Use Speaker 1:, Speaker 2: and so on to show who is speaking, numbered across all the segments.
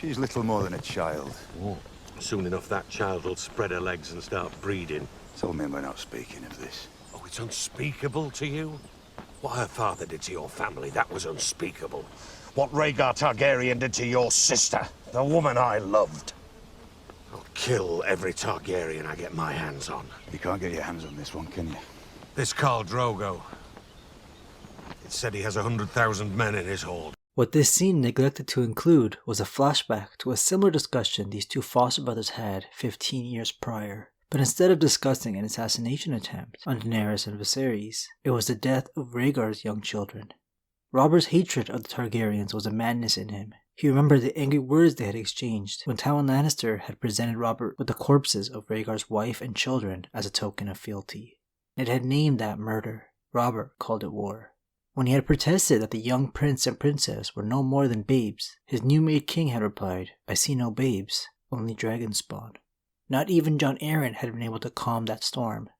Speaker 1: She's little more than a child.
Speaker 2: Oh. Soon enough that child will spread her legs and start breeding.
Speaker 1: Tell me we're not speaking of this.
Speaker 2: Oh, it's unspeakable to you? What her father did to your family, that was unspeakable. What Rhaegar Targaryen did to your sister, the woman I loved. I'll kill every Targaryen I get my hands on.
Speaker 1: You can't get your hands on this one, can you?
Speaker 2: This Khal Drogo. It said he has 100,000 men in his hold.
Speaker 3: What this scene neglected to include was a flashback to a similar discussion these two foster brothers had 15 years prior. But instead of discussing an assassination attempt on Daenerys and Viserys, it was the death of Rhaegar's young children. Robert's hatred of the Targaryens was a madness in him. He remembered the angry words they had exchanged when Tywin Lannister had presented Robert with the corpses of Rhaegar's wife and children as a token of fealty. It had named that murder. Robert called it war. When he had protested that the young prince and princess were no more than babes, his new-made king had replied, "I see no babes, only dragon spawn." Not even Jon Arryn had been able to calm that storm.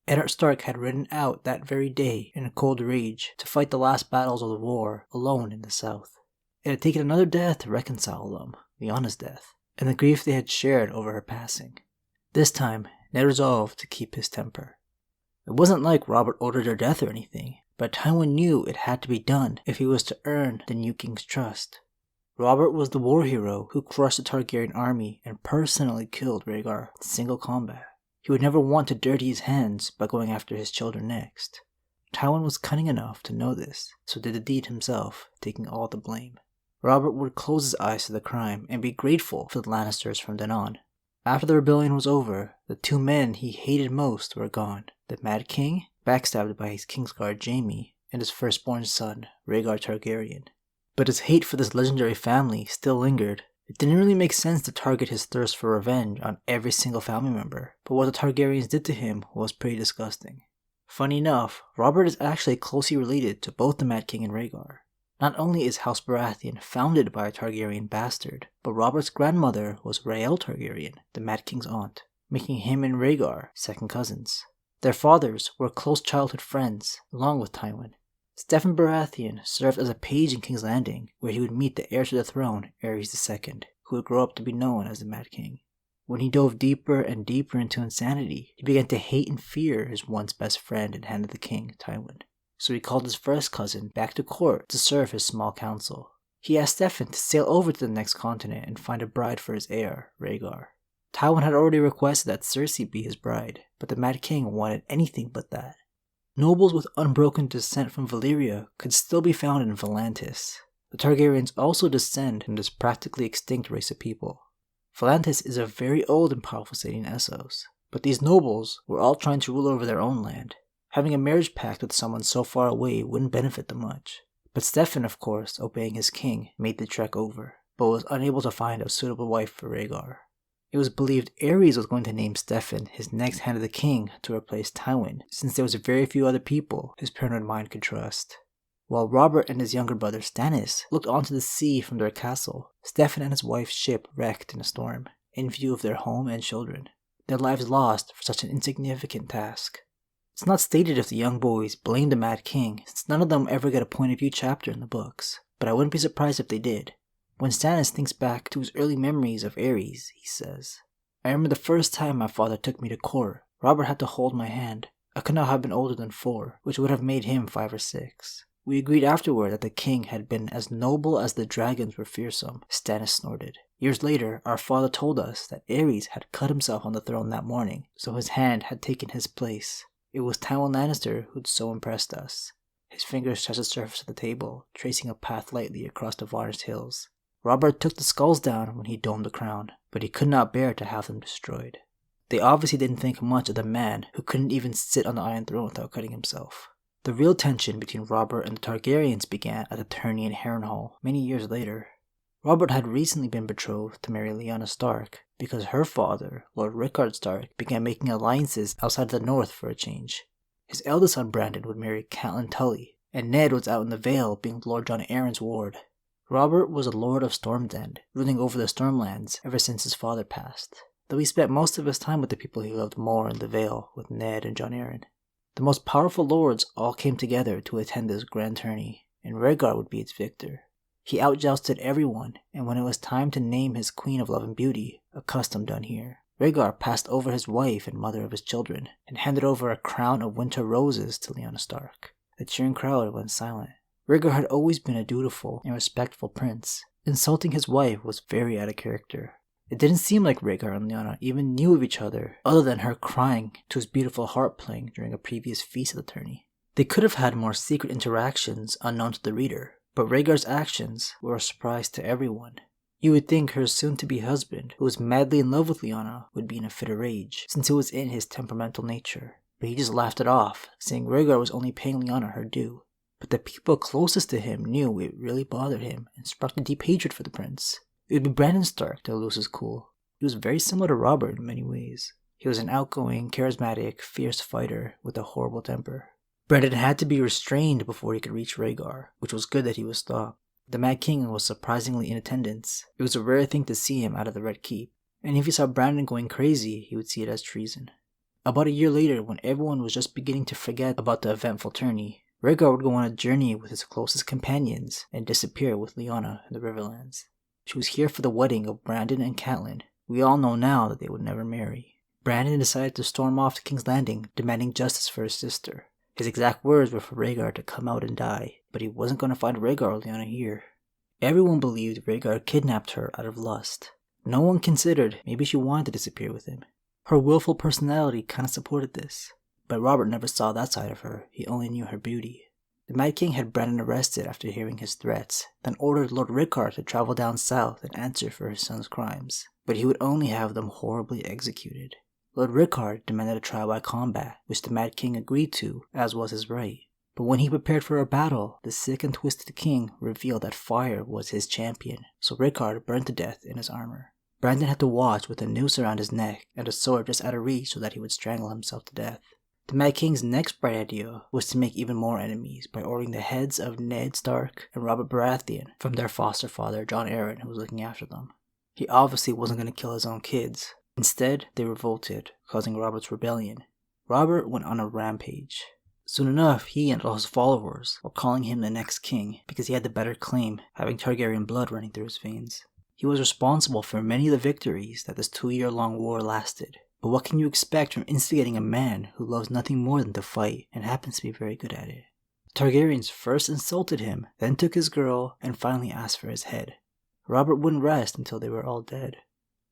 Speaker 3: Eddard Stark had ridden out that very day in a cold rage to fight the last battles of the war alone in the south. It had taken another death to reconcile them, Lyanna's death, and the grief they had shared over her passing. This time, Ned resolved to keep his temper. It wasn't like Robert ordered their death or anything, but Tywin knew it had to be done if he was to earn the new king's trust. Robert was the war hero who crushed the Targaryen army and personally killed Rhaegar in single combat. He would never want to dirty his hands by going after his children next. Tywin was cunning enough to know this, so did the deed himself, taking all the blame. Robert would close his eyes to the crime and be grateful for the Lannisters from then on. After the rebellion was over, the two men he hated most were gone. The Mad King, backstabbed by his Kingsguard Jaime, and his firstborn son, Rhaegar Targaryen. But his hate for this legendary family still lingered. It didn't really make sense to target his thirst for revenge on every single family member, but what the Targaryens did to him was pretty disgusting. Funny enough, Robert is actually closely related to both the Mad King and Rhaegar. Not only is House Baratheon founded by a Targaryen bastard, but Robert's grandmother was Rhaelle Targaryen, the Mad King's aunt, making him and Rhaegar second cousins. Their fathers were close childhood friends, along with Tywin. Steffon Baratheon served as a page in King's Landing, where he would meet the heir to the throne, Aerys II, who would grow up to be known as the Mad King. When he dove deeper and deeper into insanity, he began to hate and fear his once best friend and hand of the king, Tywin. So he called his first cousin back to court to serve his small council. He asked Steffon to sail over to the next continent and find a bride for his heir, Rhaegar. Tywin had already requested that Cersei be his bride, but the Mad King wanted anything but that. Nobles with unbroken descent from Valyria could still be found in Volantis. The Targaryens also descend from this practically extinct race of people. Volantis is a very old and powerful city in Essos, but these nobles were all trying to rule over their own land. Having a marriage pact with someone so far away wouldn't benefit them much. But Steffon, of course, obeying his king, made the trek over, but was unable to find a suitable wife for Rhaegar. It was believed Aerys was going to name Steffon his next hand of the king to replace Tywin, since there was very few other people his paranoid mind could trust. While Robert and his younger brother Stannis looked onto the sea from their castle, Steffon and his wife's ship wrecked in a storm, in view of their home and children, their lives lost for such an insignificant task. It's not stated if the young boys blamed the Mad King, since none of them ever get a point of view chapter in the books, but I wouldn't be surprised if they did. When Stannis thinks back to his early memories of Aerys, he says, "I remember the first time my father took me to court. Robert had to hold my hand. I could not have been older than 4, which would have made him 5 or 6. We agreed afterward that the king had been as noble as the dragons were fearsome," Stannis snorted. Years later, our father told us that Aerys had cut himself on the throne that morning, so his hand had taken his place. It was Tywin Lannister who'd so impressed us. His fingers touched the surface of the table, tracing a path lightly across the varnished hills. Robert took the skulls down when he domed the crown, but he could not bear to have them destroyed. They obviously didn't think much of the man who couldn't even sit on the Iron Throne without cutting himself. The real tension between Robert and the Targaryens began at the tourney in Harrenhal many years later. Robert had recently been betrothed to marry Lyanna Stark because her father, Lord Rickard Stark, began making alliances outside of the north for a change. His eldest son Brandon would marry Catelyn Tully, and Ned was out in the Vale being Lord Jon Arryn's ward. Robert was a Lord of Storm's End, ruling over the Stormlands ever since his father passed, though he spent most of his time with the people he loved more in the Vale with Ned and Jon Arryn. The most powerful lords all came together to attend this grand tourney, and Rhaegar would be its victor. He outjousted everyone, and when it was time to name his Queen of Love and Beauty, a custom done here, Rhaegar passed over his wife and mother of his children, and handed over a crown of winter roses to Lyanna Stark. The cheering crowd went silent. Rhaegar had always been a dutiful and respectful prince. Insulting his wife was very out of character. It didn't seem like Rhaegar and Lyanna even knew of each other, other than her crying to his beautiful harp playing during a previous feast of the tourney. They could have had more secret interactions unknown to the reader, but Rhaegar's actions were a surprise to everyone. You would think her soon-to-be husband, who was madly in love with Lyanna, would be in a fit of rage, since it was in his temperamental nature. But he just laughed it off, saying Rhaegar was only paying Lyanna her due. But the people closest to him knew it really bothered him and sparked a deep hatred for the prince. It would be Brandon Stark to lose his cool. He was very similar to Robert in many ways. He was an outgoing, charismatic, fierce fighter with a horrible temper. Brandon had to be restrained before he could reach Rhaegar, which was good that he was stopped. The Mad King was surprisingly in attendance. It was a rare thing to see him out of the Red Keep, and if he saw Brandon going crazy, he would see it as treason. About a year later, when everyone was just beginning to forget about the eventful tourney, Rhaegar would go on a journey with his closest companions and disappear with Lyanna in the Riverlands. She was here for the wedding of Brandon and Catelyn. We all know now that they would never marry. Brandon decided to storm off to King's Landing, demanding justice for his sister. His exact words were for Rhaegar to come out and die, but he wasn't going to find Rhaegar or Lyanna here. Everyone believed Rhaegar kidnapped her out of lust. No one considered maybe she wanted to disappear with him. Her willful personality kind of supported this, but Robert never saw that side of her. He only knew her beauty. The Mad King had Brandon arrested after hearing his threats, then ordered Lord Rhaegar to travel down south and answer for his son's crimes, but he would only have them horribly executed. Lord Rhaegar demanded a trial by combat, which the Mad King agreed to, as was his right. But when he prepared for a battle, the sick and twisted king revealed that fire was his champion, so Rhaegar burned to death in his armor. Brandon had to watch with a noose around his neck and a sword just out of reach so that he would strangle himself to death. The Mad King's next bright idea was to make even more enemies by ordering the heads of Ned Stark and Robert Baratheon from their foster father Jon Arryn, who was looking after them. He obviously wasn't going to kill his own kids. Instead, they revolted, causing Robert's rebellion. Robert went on a rampage. Soon enough, he and all his followers were calling him the next king because he had the better claim, having Targaryen blood running through his veins. He was responsible for many of the victories that this 2-year-long war lasted. But what can you expect from instigating a man who loves nothing more than to fight and happens to be very good at it? Targaryens first insulted him, then took his girl, and finally asked for his head. Robert wouldn't rest until they were all dead.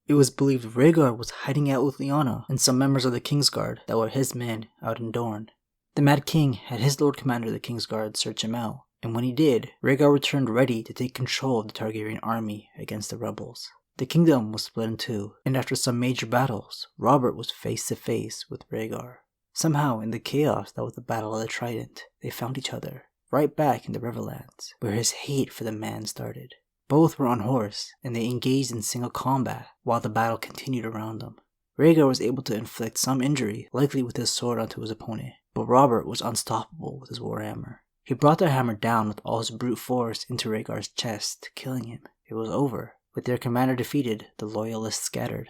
Speaker 3: It was believed Rhaegar was hiding out with Lyanna and some members of the Kingsguard that were his men out in Dorne. The Mad King had his Lord Commander of the Kingsguard search him out, and when he did, Rhaegar returned ready to take control of the Targaryen army against the rebels. The kingdom was split in two, and after some major battles, Robert was face to face with Rhaegar. Somehow, in the chaos that was the Battle of the Trident, they found each other, right back in the Riverlands, where his hate for the man started. Both were on horse, and they engaged in single combat while the battle continued around them. Rhaegar was able to inflict some injury, likely with his sword onto his opponent, but Robert was unstoppable with his warhammer. He brought the hammer down with all his brute force into Rhaegar's chest, killing him. It was over. With their commander defeated, the loyalists scattered.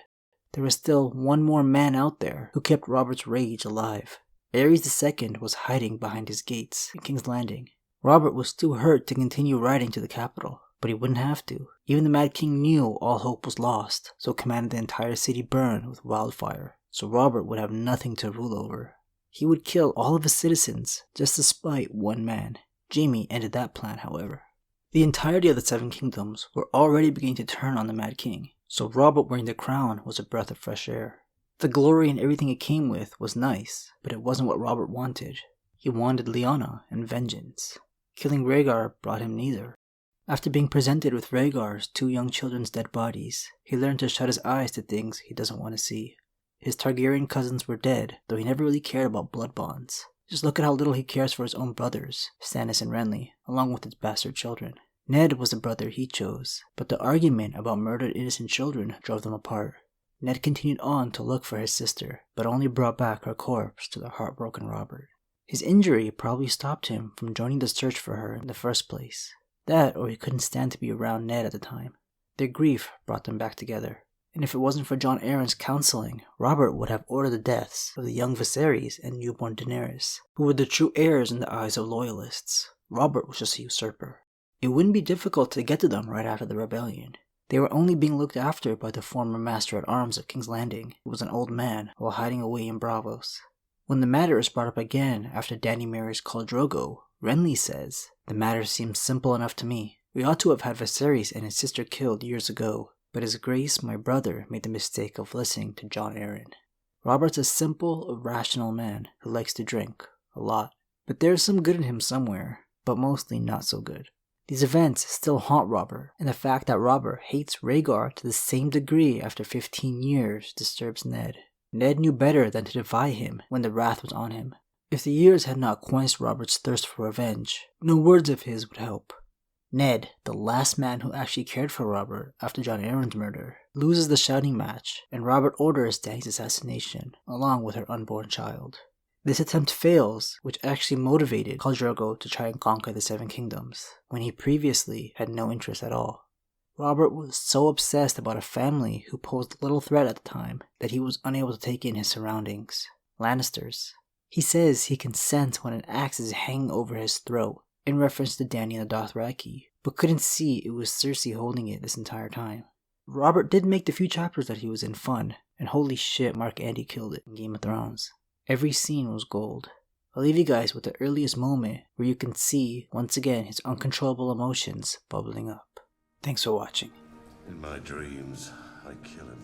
Speaker 3: There was still one more man out there who kept Robert's rage alive. Aerys II was hiding behind his gates in King's Landing. Robert was too hurt to continue riding to the capital, but he wouldn't have to. Even the Mad King knew all hope was lost, so commanded the entire city burn with wildfire, so Robert would have nothing to rule over. He would kill all of his citizens just to spite one man. Jaime ended that plan, however. The entirety of the Seven Kingdoms were already beginning to turn on the Mad King, so Robert wearing the crown was a breath of fresh air. The glory and everything it came with was nice, but it wasn't what Robert wanted. He wanted Lyanna and vengeance. Killing Rhaegar brought him neither. After being presented with Rhaegar's 2 young children's dead bodies, he learned to shut his eyes to things he doesn't want to see. His Targaryen cousins were dead, though he never really cared about blood bonds. Just look at how little he cares for his own brothers, Stannis and Renly, along with his bastard children. Ned was the brother he chose, but the argument about murdered innocent children drove them apart. Ned continued on to look for his sister, but only brought back her corpse to the heartbroken Robert. His injury probably stopped him from joining the search for her in the first place. That, or he couldn't stand to be around Ned at the time. Their grief brought them back together. And if it wasn't for Jon Arryn's counseling, Robert would have ordered the deaths of the young Viserys and newborn Daenerys, who were the true heirs in the eyes of loyalists. Robert was just a usurper. It wouldn't be difficult to get to them right after the rebellion. They were only being looked after by the former Master-at-Arms of King's Landing, who was an old man while hiding away in Braavos. When the matter is brought up again after Dany marries Khal Drogo, Renly says, "The matter seems simple enough to me. We ought to have had Viserys and his sister killed years ago, but His Grace, my brother, made the mistake of listening to Jon Arryn." Robert's a simple, rational man who likes to drink, a lot. But there's some good in him somewhere, but mostly not so good. These events still haunt Robert, and the fact that Robert hates Rhaegar to the same degree after 15 years disturbs Ned. Ned knew better than to defy him when the wrath was on him. If the years had not quenched Robert's thirst for revenge, no words of his would help. Ned, the last man who actually cared for Robert after Jon Arryn's murder, loses the shouting match, and Robert orders Dany's assassination, along with her unborn child. This attempt fails, which actually motivated Khal Drogo to try and conquer the Seven Kingdoms, when he previously had no interest at all. Robert was so obsessed about a family who posed little threat at the time that he was unable to take in his surroundings. Lannisters. He says he can sense when an axe is hanging over his throat, in reference to Dany and the Dothraki, but couldn't see it was Cersei holding it this entire time. Robert did make the few chapters that he was in fun, and holy shit, Mark Andy killed it in Game of Thrones. Every scene was gold. I'll leave you guys with the earliest moment where you can see, once again, his uncontrollable emotions bubbling up. Thanks for watching.
Speaker 2: In my dreams, I kill him.